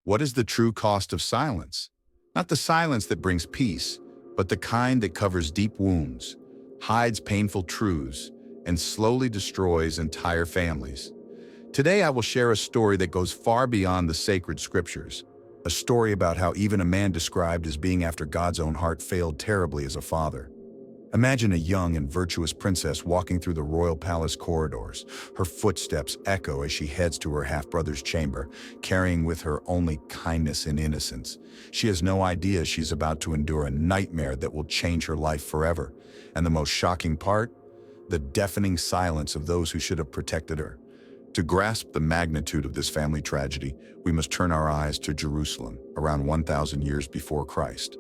What is the true cost of silence? Not the silence that brings peace, but the kind that covers deep wounds, hides painful truths, and slowly destroys entire families. Today I will share a story that goes far beyond the sacred scriptures. A story about how even a man described as being after God's own heart failed terribly as a father. Imagine a young and virtuous princess walking through the royal palace corridors. Her footsteps echo as she heads to her half-brother's chamber, carrying with her only kindness and innocence. She has no idea she's about to endure a nightmare that will change her life forever. And the most shocking part? The deafening silence of those who should have protected her. To grasp the magnitude of this family tragedy, we must turn our eyes to Jerusalem, around 1,000 years before Christ.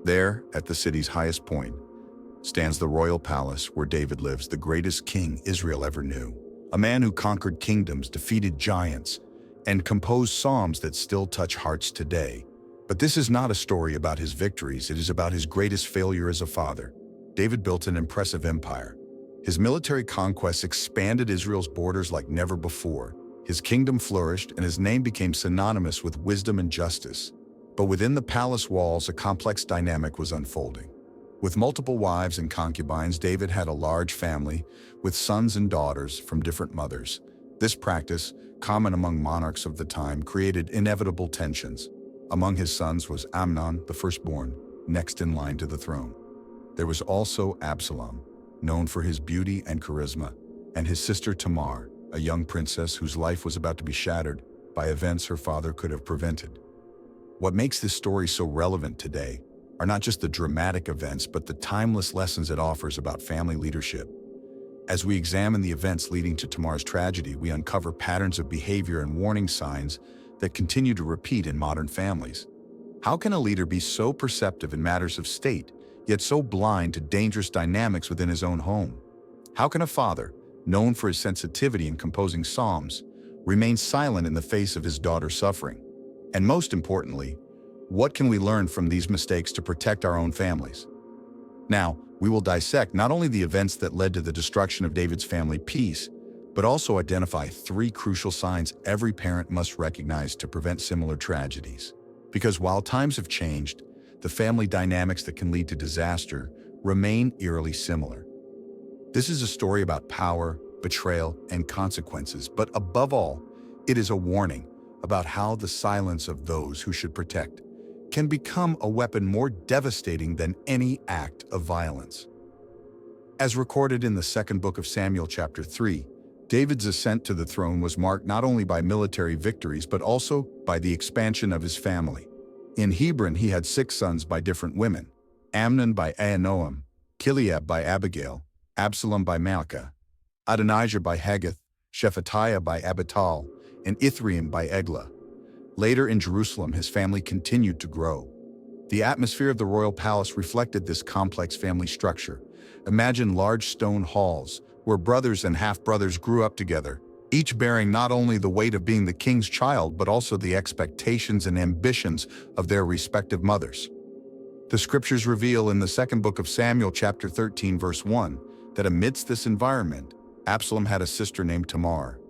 There, at the city's highest point, stands the royal palace where David lives, the greatest king Israel ever knew. A man who conquered kingdoms, defeated giants, and composed psalms that still touch hearts today. But this is not a story about his victories, it is about his greatest failure as a father. David built an impressive empire. His military conquests expanded Israel's borders like never before. His kingdom flourished and his name became synonymous with wisdom and justice. But within the palace walls, a complex dynamic was unfolding. With multiple wives and concubines, David had a large family with sons and daughters from different mothers. This practice, common among monarchs of the time, created inevitable tensions. Among his sons was Amnon, the firstborn, next in line to the throne. There was also Absalom, known for his beauty and charisma, and his sister Tamar, a young princess whose life was about to be shattered by events her father could have prevented. What makes this story so relevant today are not just the dramatic events, but the timeless lessons it offers about family leadership. As we examine the events leading to Tamar's tragedy, we uncover patterns of behavior and warning signs that continue to repeat in modern families. How can a leader be so perceptive in matters of state, yet so blind to dangerous dynamics within his own home? How can a father, known for his sensitivity in composing psalms, remain silent in the face of his daughter's suffering? And most importantly, what can we learn from these mistakes to protect our own families? Now, we will dissect not only the events that led to the destruction of David's family peace, but also identify 3 crucial signs every parent must recognize to prevent similar tragedies. Because while times have changed, the family dynamics that can lead to disaster remain eerily similar. This is a story about power, betrayal, and consequences, but above all, it is a warning about how the silence of those who should protect can become a weapon more devastating than any act of violence. As recorded in the second book of Samuel chapter 3, David's ascent to the throne was marked not only by military victories but also by the expansion of his family. In Hebron he had 6 sons by different women: Amnon by Ahinoam, Chileab by Abigail, Absalom by Maacah, Adonijah by Haggith, Shephatiah by Abital, and Ithream by Eglah. Later in Jerusalem, his family continued to grow. The atmosphere of the royal palace reflected this complex family structure. Imagine large stone halls where brothers and half-brothers grew up together, each bearing not only the weight of being the king's child, but also the expectations and ambitions of their respective mothers. The scriptures reveal in the second book of Samuel chapter 13 verse 1 that amidst this environment, Absalom had a sister named Tamar,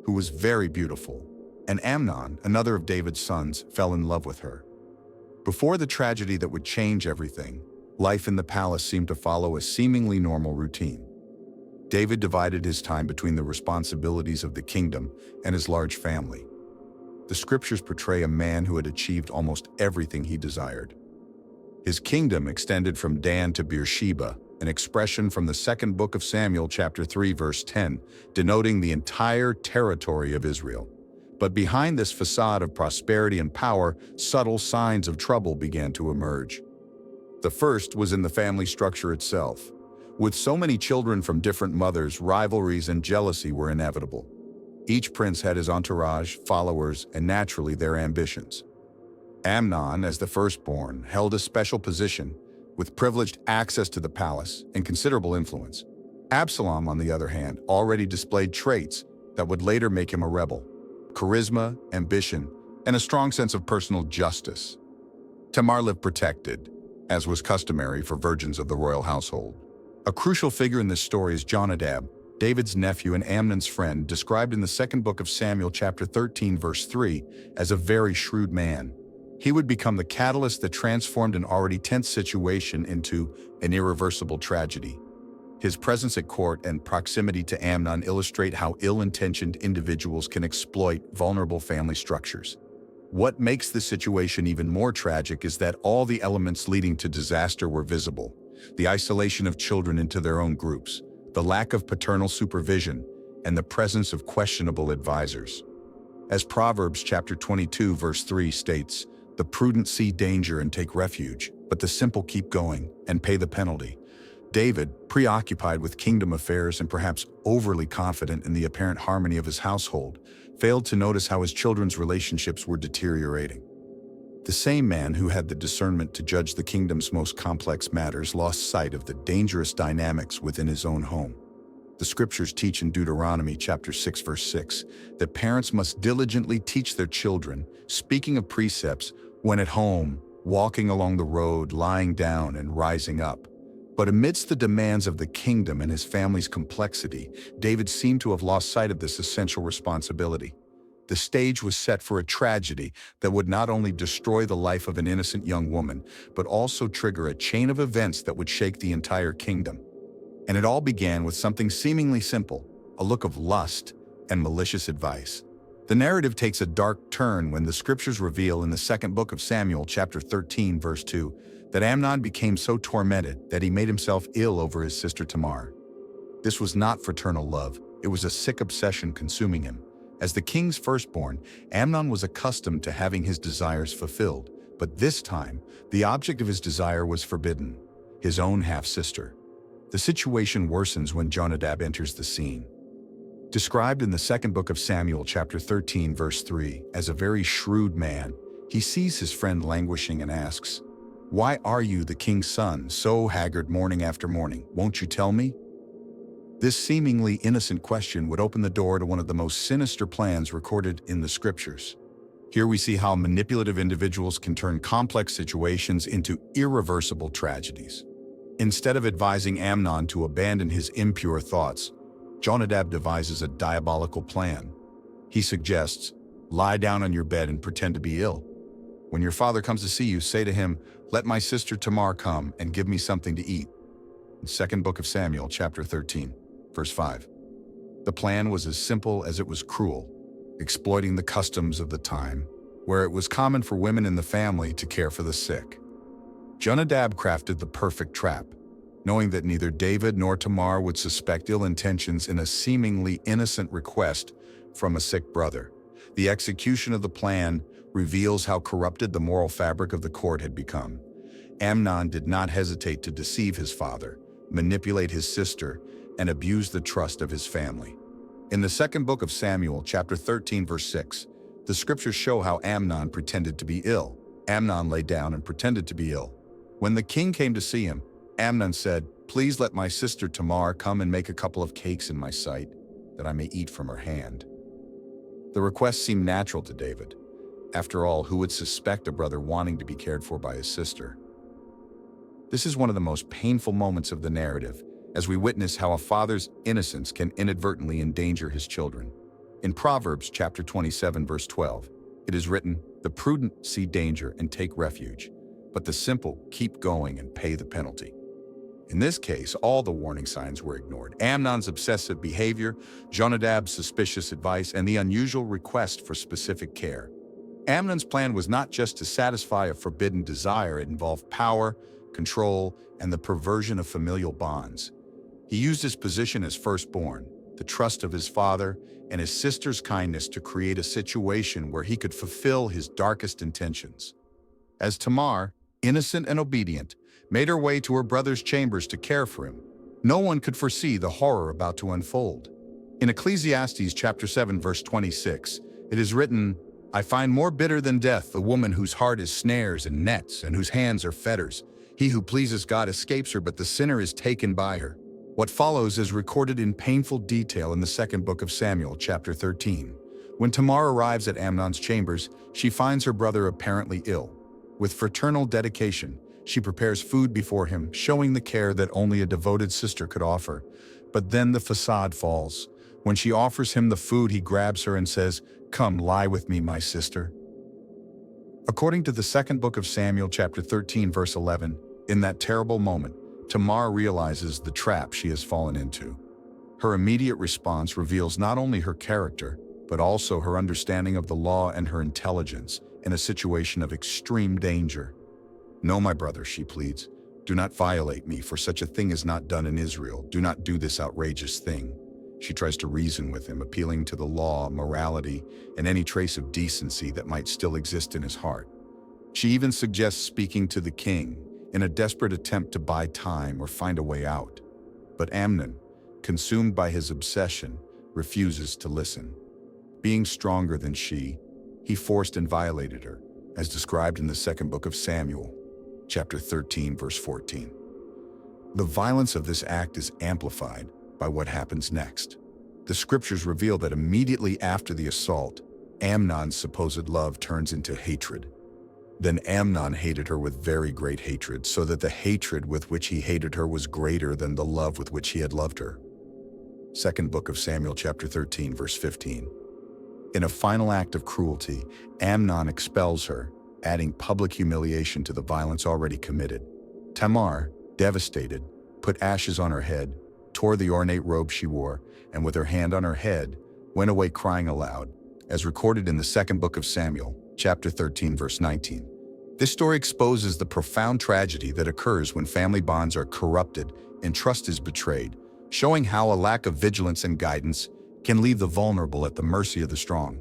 who was very beautiful, and Amnon, another of David's sons, fell in love with her. Before the tragedy that would change everything, life in the palace seemed to follow a seemingly normal routine. David divided his time between the responsibilities of the kingdom and his large family. The scriptures portray a man who had achieved almost everything he desired. His kingdom extended from Dan to Beersheba, an expression from the second book of Samuel chapter 3 verse 10, denoting the entire territory of Israel. But behind this facade of prosperity and power, subtle signs of trouble began to emerge. The first was in the family structure itself. With so many children from different mothers, rivalries and jealousy were inevitable. Each prince had his entourage, followers, and naturally their ambitions. Amnon, as the firstborn, held a special position, with privileged access to the palace and considerable influence. Absalom, on the other hand, already displayed traits that would later make him a rebel: charisma, ambition, and a strong sense of personal justice. Tamar lived protected, as was customary for virgins of the royal household. A crucial figure in this story is Jonadab, David's nephew and Amnon's friend, described in the second book of Samuel chapter 13 verse 3 as a very shrewd man. He would become the catalyst that transformed an already tense situation into an irreversible tragedy. His presence at court and proximity to Amnon illustrate how ill-intentioned individuals can exploit vulnerable family structures. What makes the situation even more tragic is that all the elements leading to disaster were visible: the isolation of children into their own groups, the lack of paternal supervision, and the presence of questionable advisors. As Proverbs chapter 22 verse 3 states, "The prudent see danger and take refuge, but the simple keep going and pay the penalty." David, preoccupied with kingdom affairs and perhaps overly confident in the apparent harmony of his household, failed to notice how his children's relationships were deteriorating. The same man who had the discernment to judge the kingdom's most complex matters lost sight of the dangerous dynamics within his own home. The scriptures teach in Deuteronomy chapter 6 verse 6 that parents must diligently teach their children, speaking of precepts, when at home, walking along the road, lying down and rising up. But amidst the demands of the kingdom and his family's complexity, David seemed to have lost sight of this essential responsibility. The stage was set for a tragedy that would not only destroy the life of an innocent young woman, but also trigger a chain of events that would shake the entire kingdom. And it all began with something seemingly simple: a look of lust and malicious advice. The narrative takes a dark turn when the scriptures reveal in the second book of Samuel, chapter 13, verse 2, that Amnon became so tormented that he made himself ill over his sister Tamar. This was not fraternal love, it was a sick obsession consuming him. As the king's firstborn, Amnon was accustomed to having his desires fulfilled, but this time, the object of his desire was forbidden: his own half-sister. The situation worsens when Jonadab enters the scene. Described in the second book of Samuel, chapter 13, verse 3, as a very shrewd man, he sees his friend languishing and asks, "Why are you, the king's son, so haggard morning after morning? Won't you tell me?" This seemingly innocent question would open the door to one of the most sinister plans recorded in the scriptures. Here we see how manipulative individuals can turn complex situations into irreversible tragedies. Instead of advising Amnon to abandon his impure thoughts, Jonadab devises a diabolical plan. He suggests, "Lie down on your bed and pretend to be ill. When your father comes to see you, say to him, 'Let my sister Tamar come and give me something to eat.'" In second book of Samuel, chapter 13, verse 5. The plan was as simple as it was cruel, exploiting the customs of the time, where it was common for women in the family to care for the sick. Jonadab crafted the perfect trap, knowing that neither David nor Tamar would suspect ill intentions in a seemingly innocent request from a sick brother. The execution of the plan reveals how corrupted the moral fabric of the court had become. Amnon did not hesitate to deceive his father, manipulate his sister, and abuse the trust of his family. In the second book of Samuel, chapter 13, verse 6, the scriptures show how Amnon pretended to be ill. Amnon lay down and pretended to be ill. When the king came to see him, Amnon said, "Please let my sister Tamar come and make a couple of cakes in my sight, that I may eat from her hand." The request seemed natural to David. After all, who would suspect a brother wanting to be cared for by his sister? This is one of the most painful moments of the narrative, as we witness how a father's innocence can inadvertently endanger his children. In Proverbs chapter 27, verse 12, it is written, "The prudent see danger and take refuge, but the simple keep going and pay the penalty." In this case, all the warning signs were ignored. Amnon's obsessive behavior, Jonadab's suspicious advice, and the unusual request for specific care. Amnon's plan was not just to satisfy a forbidden desire, it involved power, control, and the perversion of familial bonds. He used his position as firstborn, the trust of his father, and his sister's kindness to create a situation where he could fulfill his darkest intentions. As Tamar, innocent and obedient, made her way to her brother's chambers to care for him, no one could foresee the horror about to unfold. In Ecclesiastes chapter 7, verse 26, it is written, "I find more bitter than death the woman whose heart is snares and nets and whose hands are fetters. He who pleases God escapes her, but the sinner is taken by her." What follows is recorded in painful detail in the second book of Samuel, chapter 13. When Tamar arrives at Amnon's chambers, she finds her brother apparently ill. With fraternal dedication, she prepares food before him, showing the care that only a devoted sister could offer. But then the facade falls. When she offers him the food, he grabs her and says, "Come, lie with me, my sister." According to the second book of Samuel, chapter 13, verse 11, in that terrible moment, Tamar realizes the trap she has fallen into. Her immediate response reveals not only her character, but also her understanding of the law and her intelligence in a situation of extreme danger. "No, my brother," she pleads, "do not violate me, for such a thing is not done in Israel. Do not do this outrageous thing." She tries to reason with him, appealing to the law, morality, and any trace of decency that might still exist in his heart. She even suggests speaking to the king in a desperate attempt to buy time or find a way out. But Amnon, consumed by his obsession, refuses to listen. Being stronger than she, he forced and violated her, as described in the second book of Samuel, chapter 13, verse 14. The violence of this act is amplified by what happens next. The scriptures reveal that immediately after the assault, Amnon's supposed love turns into hatred. Then Amnon hated her with very great hatred, so that the hatred with which he hated her was greater than the love with which he had loved her. Second book of Samuel, chapter 13, verse 15. In a final act of cruelty, Amnon expels her, adding public humiliation to the violence already committed. Tamar, devastated, put ashes on her head, tore the ornate robe she wore, and with her hand on her head, went away crying aloud, as recorded in the second book of Samuel, chapter 13, verse 19. This story exposes the profound tragedy that occurs when family bonds are corrupted and trust is betrayed, showing how a lack of vigilance and guidance can leave the vulnerable at the mercy of the strong.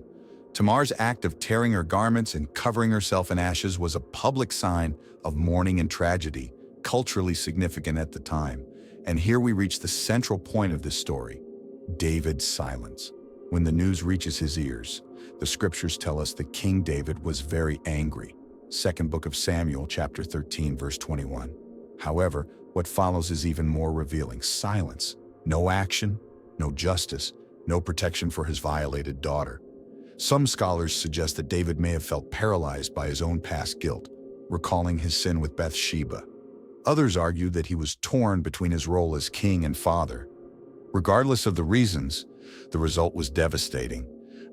Tamar's act of tearing her garments and covering herself in ashes was a public sign of mourning and tragedy, culturally significant at the time. And here we reach the central point of this story: David's silence. When the news reaches his ears, the scriptures tell us that King David was very angry. Second book of Samuel, chapter 13, verse 21. However, what follows is even more revealing: silence. No action, no justice, no protection for his violated daughter. Some scholars suggest that David may have felt paralyzed by his own past guilt, recalling his sin with Bathsheba. Others argue that he was torn between his role as king and father. Regardless of the reasons, the result was devastating: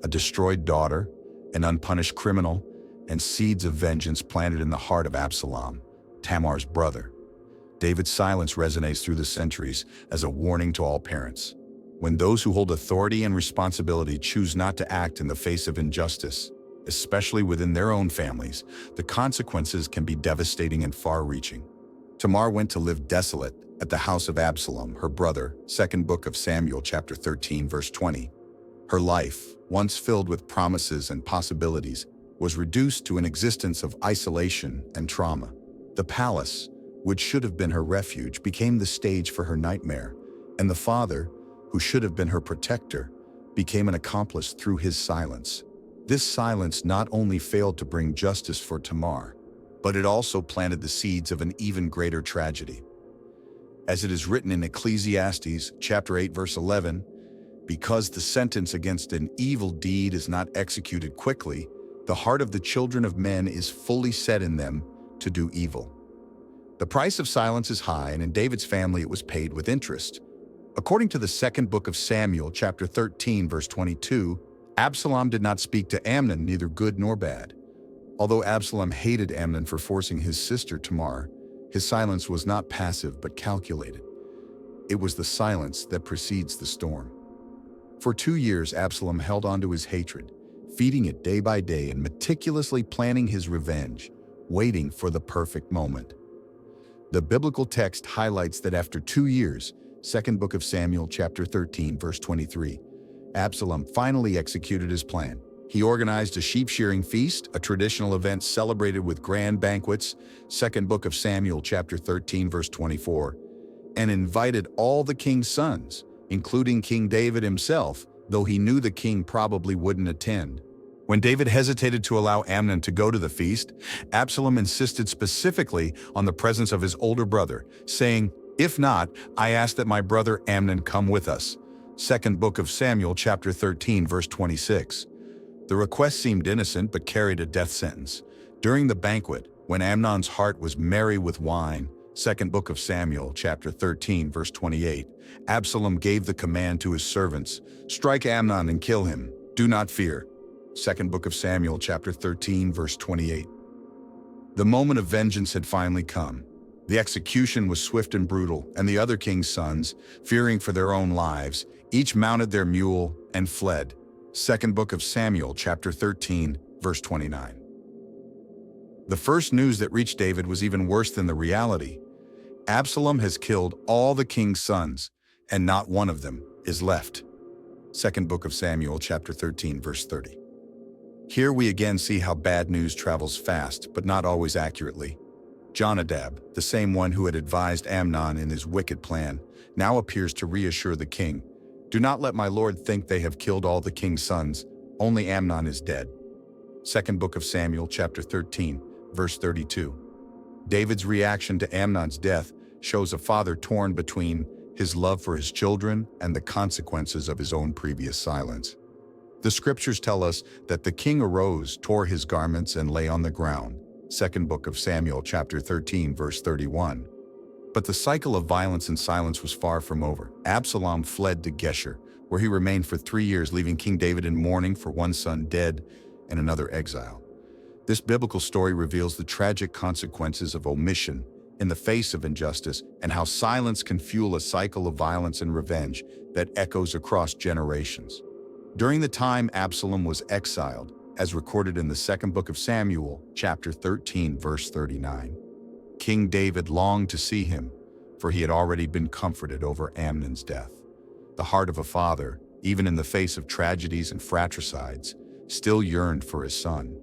a destroyed daughter, an unpunished criminal, and seeds of vengeance planted in the heart of Absalom, Tamar's brother. David's silence resonates through the centuries as a warning to all parents. When those who hold authority and responsibility choose not to act in the face of injustice, especially within their own families, the consequences can be devastating and far-reaching. Tamar went to live desolate at the house of Absalom, her brother, second book of Samuel, chapter 13, verse 20. Her life, once filled with promises and possibilities, was reduced to an existence of isolation and trauma. The palace, which should have been her refuge, became the stage for her nightmare, and the father, who should have been her protector, became an accomplice through his silence. This silence not only failed to bring justice for Tamar, but it also planted the seeds of an even greater tragedy. As it is written in Ecclesiastes, chapter 8, verse 11, "Because the sentence against an evil deed is not executed quickly, the heart of the children of men is fully set in them to do evil." The price of silence is high, and in David's family it was paid with interest. According to the second book of Samuel, chapter 13, verse 22, Absalom did not speak to Amnon, neither good nor bad. Although Absalom hated Amnon for forcing his sister Tamar, his silence was not passive but calculated. It was the silence that precedes the storm. For 2 years, Absalom held on to his hatred, feeding it day by day and meticulously planning his revenge, waiting for the perfect moment. The biblical text highlights that after 2 years, second book of Samuel, chapter 13, verse 23, Absalom finally executed his plan. He organized a sheep-shearing feast, a traditional event celebrated with grand banquets, second book of Samuel, chapter 13, verse 24, and invited all the king's sons, including King David himself, though he knew the king probably wouldn't attend. When David hesitated to allow Amnon to go to the feast, Absalom insisted specifically on the presence of his older brother, saying, "If not, I ask that my brother Amnon come with us." Second book of Samuel, chapter 13, verse 26. The request seemed innocent but carried a death sentence. During the banquet, when Amnon's heart was merry with wine, Second Book of Samuel, chapter 13, verse 28. Absalom gave the command to his servants, "Strike Amnon and kill him. Do not fear." Second Book of Samuel, chapter 13, verse 28. The moment of vengeance had finally come. The execution was swift and brutal, and the other king's sons, fearing for their own lives, each mounted their mule and fled. Second Book of Samuel, chapter 13, verse 29. The first news that reached David was even worse than the reality. Absalom has killed all the king's sons, and not one of them is left. Second Book of Samuel, chapter 13, verse 30. Here we again see how bad news travels fast, but not always accurately. Jonadab, the same one who had advised Amnon in his wicked plan, now appears to reassure the king. "Do not let my lord think they have killed all the king's sons. Only Amnon is dead." Second Book of Samuel, chapter 13, verse 32. David's reaction to Amnon's death shows a father torn between his love for his children and the consequences of his own previous silence. The scriptures tell us that the king arose, tore his garments, and lay on the ground. Second Book of Samuel, chapter 13, verse 31. But the cycle of violence and silence was far from over. Absalom fled to Geshur, where he remained for 3 years, leaving King David in mourning for one son dead and another exile. This biblical story reveals the tragic consequences of omission in the face of injustice, and how silence can fuel a cycle of violence and revenge that echoes across generations. During the time Absalom was exiled, as recorded in the Second Book of Samuel, chapter 13, verse 39, King David longed to see him, for he had already been comforted over Amnon's death. The heart of a father, even in the face of tragedies and fratricides, still yearned for his son.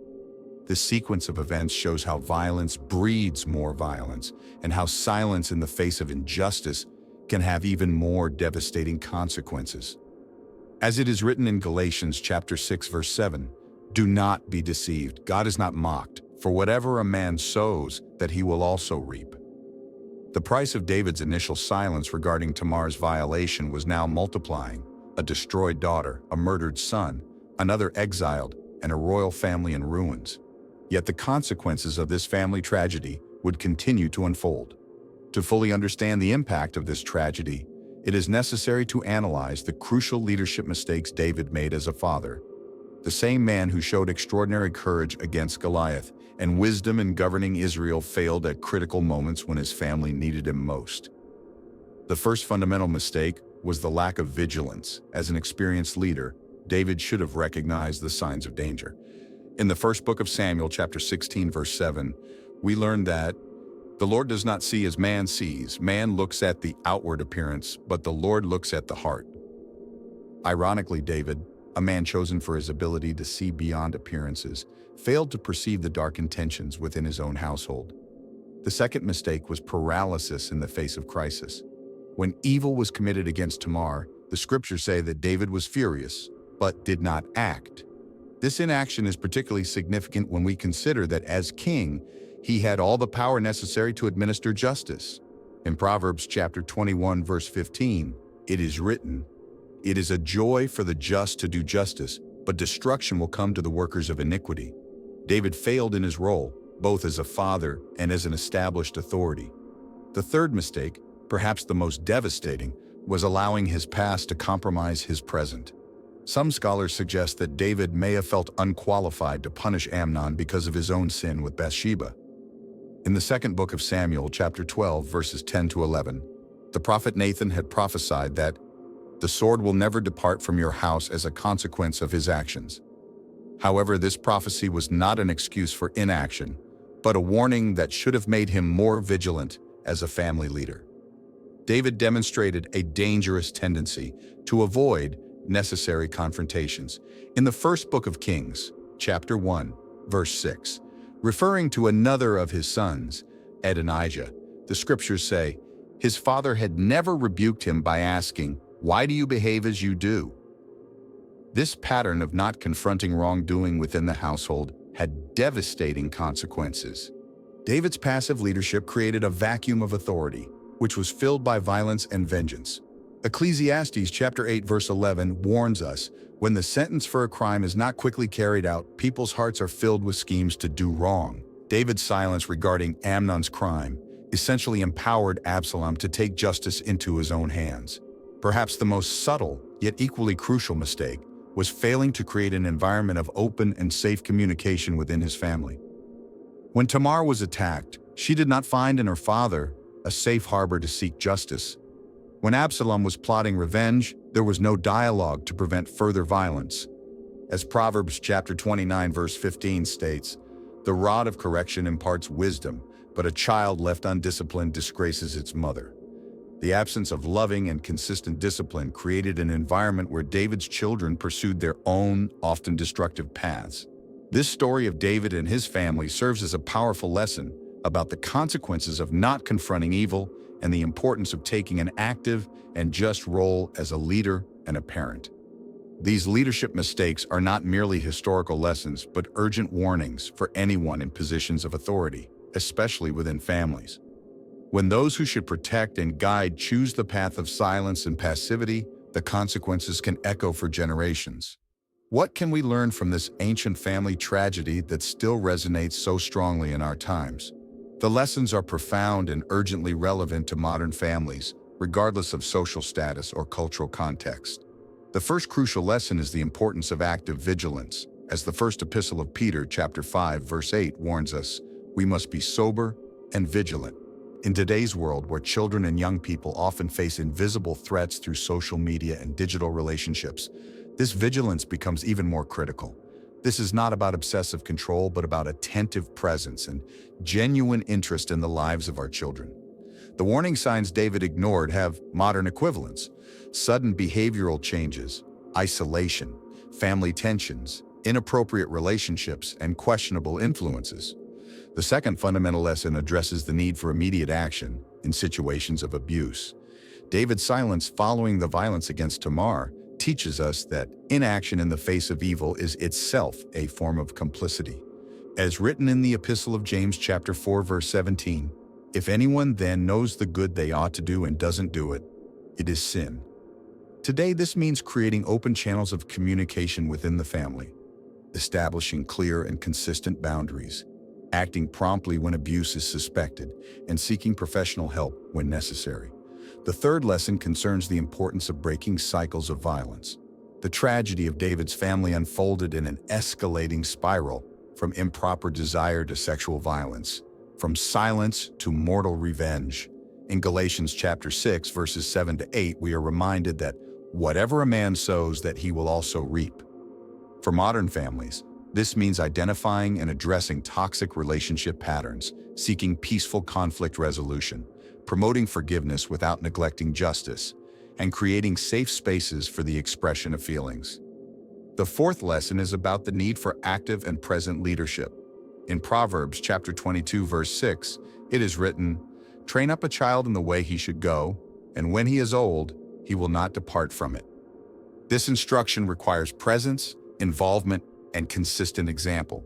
This sequence of events shows how violence breeds more violence, and how silence in the face of injustice can have even more devastating consequences. As it is written in Galatians chapter 6, verse 7, "Do not be deceived. God is not mocked. For whatever a man sows, that he will also reap." The price of David's initial silence regarding Tamar's violation was now multiplying: a destroyed daughter, a murdered son, another exiled, and a royal family in ruins. Yet the consequences of this family tragedy would continue to unfold. To fully understand the impact of this tragedy, it is necessary to analyze the crucial leadership mistakes David made as a father. The same man who showed extraordinary courage against Goliath and wisdom in governing Israel failed at critical moments when his family needed him most. The first fundamental mistake was the lack of vigilance. As an experienced leader, David should have recognized the signs of danger. In the first book of Samuel, chapter 16, verse 7, we learn that the Lord does not see as man sees. Man looks at the outward appearance, but the Lord looks at the heart. Ironically, David, a man chosen for his ability to see beyond appearances, failed to perceive the dark intentions within his own household. The second mistake was paralysis in the face of crisis. When evil was committed against Tamar, the scriptures say that David was furious, but did not act. This inaction is particularly significant when we consider that as king, he had all the power necessary to administer justice. In Proverbs chapter 21, verse 15, it is written, "It is a joy for the just to do justice, but destruction will come to the workers of iniquity." David failed in his role, both as a father and as an established authority. The third mistake, perhaps the most devastating, was allowing his past to compromise his present. Some scholars suggest that David may have felt unqualified to punish Amnon because of his own sin with Bathsheba. In the second book of Samuel, chapter 12, verses 10 to 11, the prophet Nathan had prophesied that the sword will never depart from your house as a consequence of his actions. However, this prophecy was not an excuse for inaction, but a warning that should have made him more vigilant as a family leader. David demonstrated a dangerous tendency to avoid necessary confrontations. In the first book of Kings, chapter 1, verse 6, referring to another of his sons, Adonijah, the scriptures say, his father had never rebuked him by asking, "Why do you behave as you do?" This pattern of not confronting wrongdoing within the household had devastating consequences. David's passive leadership created a vacuum of authority, which was filled by violence and vengeance. Ecclesiastes chapter 8 verse 11 warns us, when the sentence for a crime is not quickly carried out, people's hearts are filled with schemes to do wrong. David's silence regarding Amnon's crime essentially empowered Absalom to take justice into his own hands. Perhaps the most subtle, yet equally crucial mistake was failing to create an environment of open and safe communication within his family. When Tamar was attacked, she did not find in her father a safe harbor to seek justice. When Absalom was plotting revenge, there was no dialogue to prevent further violence. As Proverbs chapter 29 verse 15 states, "The rod of correction imparts wisdom, but a child left undisciplined disgraces its mother." The absence of loving and consistent discipline created an environment where David's children pursued their own, often destructive paths. This story of David and his family serves as a powerful lesson about the consequences of not confronting evil and the importance of taking an active and just role as a leader and a parent. These leadership mistakes are not merely historical lessons, but urgent warnings for anyone in positions of authority, especially within families. When those who should protect and guide choose the path of silence and passivity, the consequences can echo for generations. What can we learn from this ancient family tragedy that still resonates so strongly in our times? The lessons are profound and urgently relevant to modern families, regardless of social status or cultural context. The first crucial lesson is the importance of active vigilance. As the first epistle of Peter, chapter 5, verse 8 warns us, we must be sober and vigilant. In today's world, where children and young people often face invisible threats through social media and digital relationships, this vigilance becomes even more critical. This is not about obsessive control, but about attentive presence and genuine interest in the lives of our children. The warning signs David ignored have modern equivalents: sudden behavioral changes, isolation, family tensions, inappropriate relationships, and questionable influences. The second fundamental lesson addresses the need for immediate action in situations of abuse. David's silence following the violence against Tamar teaches us that inaction in the face of evil is itself a form of complicity. As written in the Epistle of James chapter 4 verse 17, "If anyone then knows the good they ought to do and doesn't do it, it is sin." Today, this means creating open channels of communication within the family, establishing clear and consistent boundaries, acting promptly when abuse is suspected, and seeking professional help when necessary. The third lesson concerns the importance of breaking cycles of violence. The tragedy of David's family unfolded in an escalating spiral, from improper desire to sexual violence, from silence to mortal revenge. In Galatians chapter 6, verses 7 to 8, we are reminded that whatever a man sows, that he will also reap. For modern families, this means identifying and addressing toxic relationship patterns, seeking peaceful conflict resolution, promoting forgiveness without neglecting justice, and creating safe spaces for the expression of feelings. The fourth lesson is about the need for active and present leadership. In Proverbs chapter 22, verse 6, it is written, "Train up a child in the way he should go, and when he is old, he will not depart from it." This instruction requires presence, involvement, and consistent example.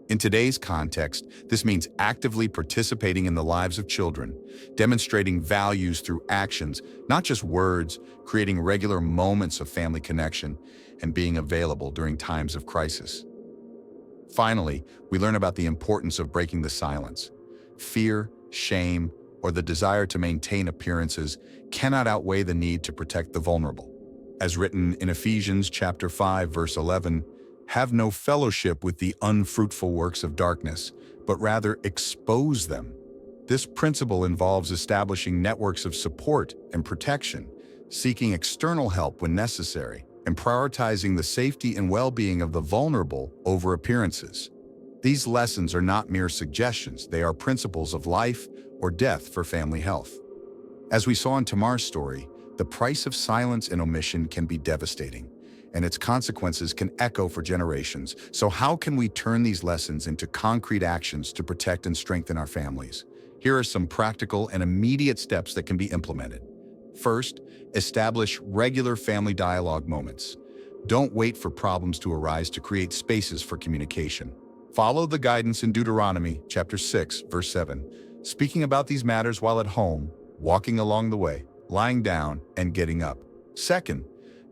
In today's context, this means actively participating in the lives of children, demonstrating values through actions, not just words, creating regular moments of family connection, and being available during times of crisis. Finally, we learn about the importance of breaking the silence. Fear, shame, or the desire to maintain appearances cannot outweigh the need to protect the vulnerable. As written in Ephesians chapter 5, verse 11, "Have no fellowship with the unfruitful works of darkness, but rather expose them." This principle involves establishing networks of support and protection, seeking external help when necessary, and prioritizing the safety and well-being of the vulnerable over appearances. These lessons are not mere suggestions, they are principles of life or death for family health. As we saw in Tamar's story, the price of silence and omission can be devastating, and its consequences can echo for generations. So how can we turn these lessons into concrete actions to protect and strengthen our families? Here are some practical and immediate steps that can be implemented. First, establish regular family dialogue moments. Don't wait for problems to arise to create spaces for communication. Follow the guidance in Deuteronomy chapter 6, verse 7, speaking about these matters while at home, walking along the way, lying down, and getting up. Second,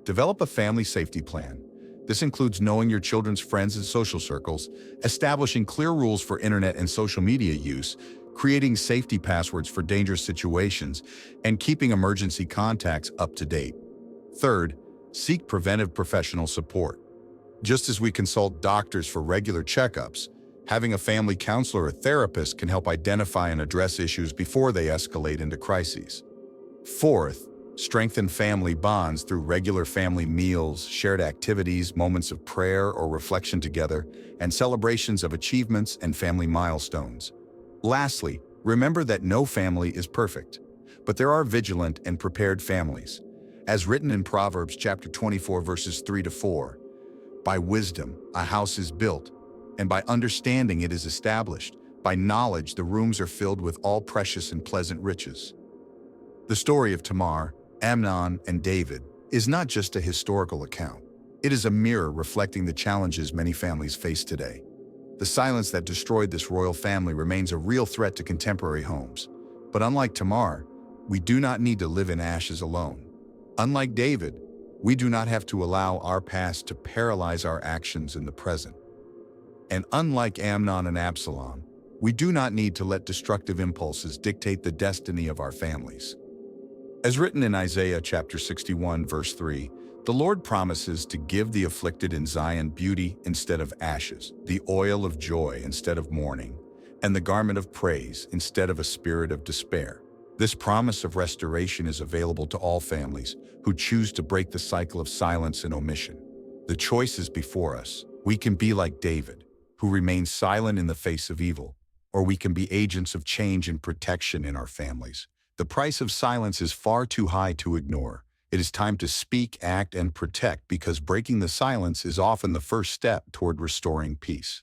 develop a family safety plan. This includes knowing your children's friends and social circles, establishing clear rules for internet and social media use, creating safety passwords for dangerous situations, and keeping emergency contacts up to date. Third, seek preventive professional support. Just as we consult doctors for regular checkups, having a family counselor or therapist can help identify and address issues before they escalate into crises. Fourth, strengthen family bonds through regular family meals, shared activities, moments of prayer or reflection together, and celebrations of achievements and family milestones. Lastly, remember that no family is perfect, but there are vigilant and prepared families. As written in Proverbs chapter 24, verses 3-4, by wisdom a house is built, and by understanding it is established. By knowledge the rooms are filled with all precious and pleasant riches. The story of Tamar, Amnon, and David is not just a historical account. It is a mirror reflecting the challenges many families face today. The silence that destroyed this royal family remains a real threat to contemporary homes. But unlike Tamar, we do not need to live in ashes alone. Unlike David, we do not have to allow our past to paralyze our actions in the present. And unlike Amnon and Absalom, we do not need to let destructive impulses dictate the destiny of our families. As written in Isaiah chapter 61, verse 3, the Lord promises to give the afflicted in Zion beauty instead of ashes, the oil of joy instead of mourning, and the garment of praise instead of a spirit of despair. This promise of restoration is available to all families who choose to break the cycle of silence and omission. The choice is before us. We can be like David, who remains silent in the face of evil, or we can be agents of change and protection in our families. The price of silence is far too high to ignore. It is time to speak, act, and protect, because breaking the silence is often the first step toward restoring peace.